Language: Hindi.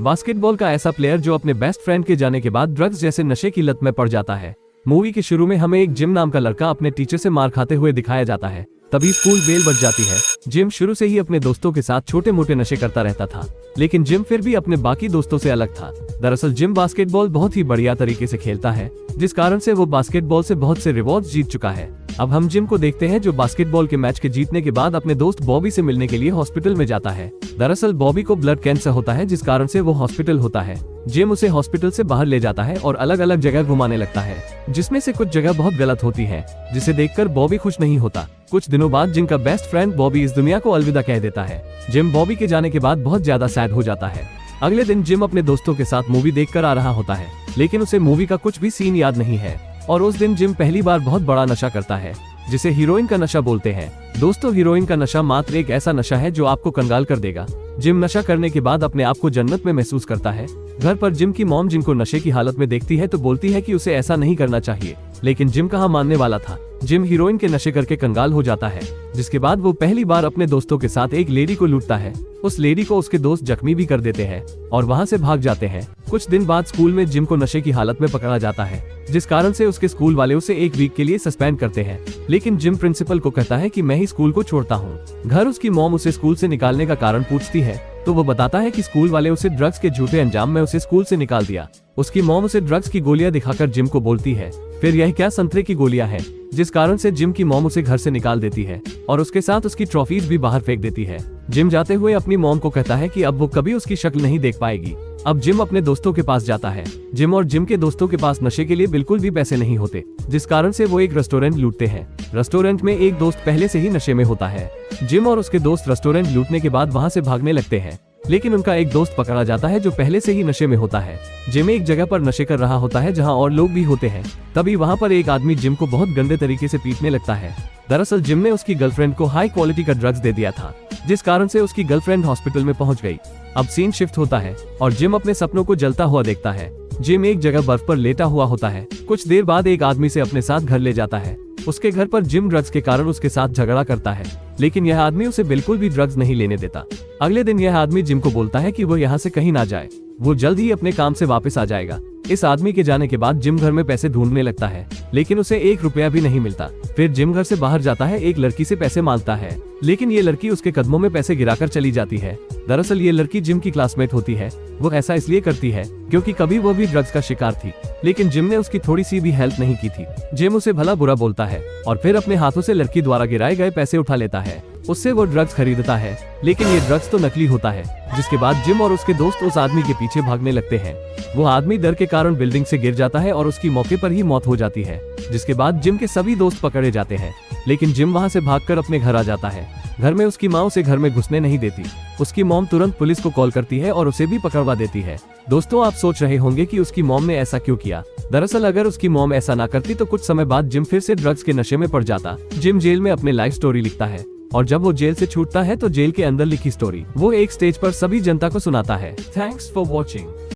बास्केटबॉल का ऐसा प्लेयर जो अपने बेस्ट फ्रेंड के जाने के बाद ड्रग्स जैसे नशे की लत में पड़ जाता है। मूवी के शुरू में हमें एक जिम नाम का लड़का अपने टीचर से मार खाते हुए दिखाया जाता है। तभी स्कूल बेल बज जाती है। जिम शुरू से ही अपने दोस्तों के साथ छोटे मोटे नशे करता रहता था, लेकिन जिम फिर भी अपने बाकी दोस्तों से अलग था। दरअसल जिम बास्केटबॉल बहुत ही बढ़िया तरीके से खेलता है, जिस कारण से वो बास्केटबॉल से बहुत से रिवॉर्ड्स जीत चुका है। अब हम जिम को देखते हैं, जो बास्केटबॉल के मैच के जीतने के बाद अपने दोस्त बॉबी से मिलने के लिए हॉस्पिटल में जाता है। दरअसल बॉबी को ब्लड कैंसर होता है, जिस कारण से वो हॉस्पिटल होता है। जिम उसे हॉस्पिटल से बाहर ले जाता है और अलग अलग जगह घुमाने लगता है, जिसमें से कुछ जगह बहुत गलत होती है, जिसे देखकर बॉबी खुश नहीं होता। कुछ दिनों बाद जिम का बेस्ट फ्रेंड बॉबी इस दुनिया को अलविदा कह देता है। जिम बॉबी के जाने के बाद बहुत ज्यादा सैड हो जाता है। अगले दिन जिम अपने दोस्तों के साथ मूवी देखकर आ रहा होता है, लेकिन उसे मूवी का कुछ भी सीन याद नहीं है। और उस दिन जिम पहली बार बहुत बड़ा नशा करता है, जिसे हीरोइन का नशा बोलते हैं। दोस्तों, हीरोइन का नशा मात्र एक ऐसा नशा है जो आपको कंगाल कर देगा। जिम नशा करने के बाद अपने आप को जन्नत में महसूस करता है। घर पर जिम की मॉम जिम को नशे की हालत में देखती है तो बोलती है कि उसे ऐसा नहीं करना चाहिए, लेकिन जिम कहाँ मानने वाला था। जिम हीरोइन के नशे करके कंगाल हो जाता है, जिसके बाद वो पहली बार अपने दोस्तों के साथ एक लेडी को लूटता है। उस लेडी को उसके दोस्त जख्मी भी कर देते हैं और वहाँ से भाग जाते हैं। कुछ दिन बाद स्कूल में जिम को नशे की हालत में पकड़ा जाता है, जिस कारण से उसके स्कूल वाले उसे एक वीक के लिए सस्पेंड करते हैं। लेकिन जिम प्रिंसिपल को कहता है कि मैं ही स्कूल को छोड़ता हूँ। घर उसकी मॉम उसे स्कूल से निकालने का कारण पूछती है, तो वो बताता है कि स्कूल वाले उसे ड्रग्स के झूठे अंजाम में उसे स्कूल से निकाल दिया। उसकी मॉम उसे ड्रग्स की गोलियां दिखाकर जिम को बोलती है, फिर यह क्या संतरे की गोलियां हैं, जिस कारण से जिम की मॉम उसे घर से निकाल देती है और उसके साथ उसकी ट्रॉफीज भी बाहर फेंक देती है। जिम जाते हुए अपनी मॉम को कहता है कि अब वो कभी उसकी शक्ल नहीं देख पाएगी। अब जिम अपने दोस्तों के पास जाता है। जिम और जिम के दोस्तों के पास नशे के लिए बिल्कुल भी पैसे नहीं होते, जिस कारण से वो एक रेस्टोरेंट लूटते हैं। रेस्टोरेंट में एक दोस्त पहले से ही नशे में होता है। जिम और उसके दोस्त रेस्टोरेंट लूटने के बाद वहाँ से भागने लगते हैं, लेकिन उनका एक दोस्त पकड़ा जाता है जो पहले से ही नशे में होता है। जिम एक जगह पर नशे कर रहा होता है जहां और लोग भी होते हैं। तभी वहां पर एक आदमी जिम को बहुत गंदे तरीके से पीटने लगता है। दरअसल जिम ने उसकी गर्लफ्रेंड को हाई क्वालिटी का ड्रग्स दे दिया था, जिस कारण से उसकी गर्लफ्रेंड हॉस्पिटल में पहुंच गई। अब सीन शिफ्ट होता है और जिम अपने सपनों को जलता हुआ देखता है। जिम एक जगह बर्फ पर लेटा हुआ होता है। कुछ देर बाद एक आदमी से अपने साथ घर ले जाता है। उसके घर पर जिम ड्रग्स के कारण उसके साथ झगड़ा करता है, लेकिन यह आदमी उसे बिल्कुल भी ड्रग्स नहीं लेने देता। अगले दिन यह आदमी जिम को बोलता है कि वो यहाँ से कहीं ना जाए, वो जल्द ही अपने काम से वापस आ जाएगा। इस आदमी के जाने के बाद जिम घर में पैसे ढूंढने लगता है, लेकिन उसे 1 रुपया भी नहीं मिलता। फिर जिम घर से बाहर जाता है, एक लड़की से पैसे मांगता है, लेकिन ये लड़की उसके कदमों में पैसे गिराकर चली जाती है। दरअसल ये लड़की जिम की क्लासमेट होती है। वो ऐसा इसलिए करती है क्योंकि कभी वो भी ड्रग्स का शिकार थी, लेकिन जिम ने उसकी थोड़ी सी भी हेल्प नहीं की थी। जिम उसे भला बुरा बोलता है और फिर अपने हाथों से लड़की द्वारा गिराए गए पैसे उठा लेता है। उससे वो ड्रग्स खरीदता है, लेकिन ये ड्रग्स तो नकली होता है। जिसके बाद जिम और उसके दोस्त उस आदमी के पीछे भागने लगते हैं। वो आदमी डर के कारण बिल्डिंग से गिर जाता है और उसकी मौके पर ही मौत हो जाती है। जिसके बाद जिम के सभी दोस्त पकड़े जाते हैं, लेकिन जिम वहाँ से भागकर अपने घर आ जाता है। घर में उसकी माँ उसे घर में घुसने नहीं देती। उसकी मॉम तुरंत पुलिस को कॉल करती है और उसे भी पकड़वा देती है। दोस्तों, आप सोच रहे होंगे कि उसकी मॉम ने ऐसा क्यों किया। दरअसल अगर उसकी मॉम ऐसा ना करती तो कुछ समय बाद जिम फिर से ड्रग्स के नशे में पड़ जाता। जिम जेल में अपने लाइफ स्टोरी लिखता है और जब वो जेल से छूटता है तो जेल के अंदर लिखी स्टोरी वो एक स्टेज पर सभी जनता को सुनाता है। Thanks for watching.